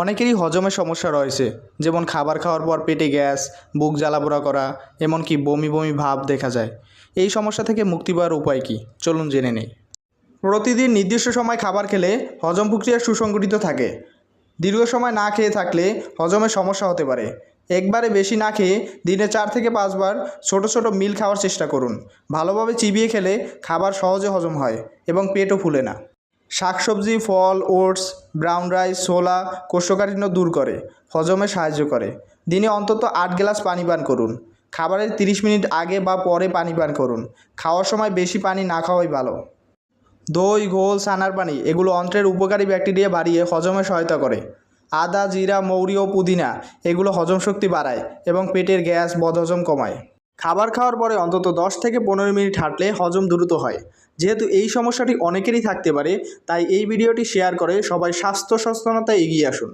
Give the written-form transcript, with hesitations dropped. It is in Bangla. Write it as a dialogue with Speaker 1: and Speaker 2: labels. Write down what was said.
Speaker 1: অনেকেরই হজমের সমস্যা রয়েছে, যেমন খাবার খাওয়ার পর পেটে গ্যাস, বুক জ্বালাপোড়া করা, এমনকি বমি বমি ভাব দেখা যায়। এই সমস্যা থেকে মুক্তি পাওয়ার উপায় কী, চলুন জেনে নেই। প্রতিদিন নির্দিষ্ট সময় খাবার খেলে হজম প্রক্রিয়া সুসংগঠিত থাকে। দীর্ঘ সময় না খেয়ে থাকলে হজমের সমস্যা হতে পারে। একবারে বেশি না খেয়ে দিনে 4 থেকে 5 বার ছোট ছোট মিল খাওয়ার চেষ্টা করুন। ভালোভাবে চিবিয়ে খেলে খাবার সহজে হজম হয় এবং পেটও ফুলে না। শাকসবজি, ফল, ওটস, ব্রাউন রাইস, ছোলা কোষ্ঠকাঠিন্য দূর করে, হজমে সাহায্য করে। দিনে অন্তত 8 গ্লাস পানি পান করুন। খাবারের 30 মিনিট আগে বা পরে পানি পান করুন। খাওয়ার সময় বেশি পানি না খাওয়াই ভালো। দই, ঘোল, ছানার পানি এগুলো অন্ত্রের উপকারী ব্যাকটেরিয়া বাড়িয়ে হজমে সহায়তা করে। আদা, জিরা, মৌরি ও পুদিনা এগুলো হজম শক্তি বাড়ায় এবং পেটের গ্যাস, বদহজম কমায়। খাবার খাওয়ার পরে অন্তত 10 থেকে 15 মিনিট হাঁটলে হজম দ্রুত হয়। যেহেতু এই সমস্যাটি অনেকেরই থাকতে পারে, তাই এই ভিডিওটি শেয়ার করে সবাই স্বাস্থ্য সচেতনতায় এগিয়ে আসুন।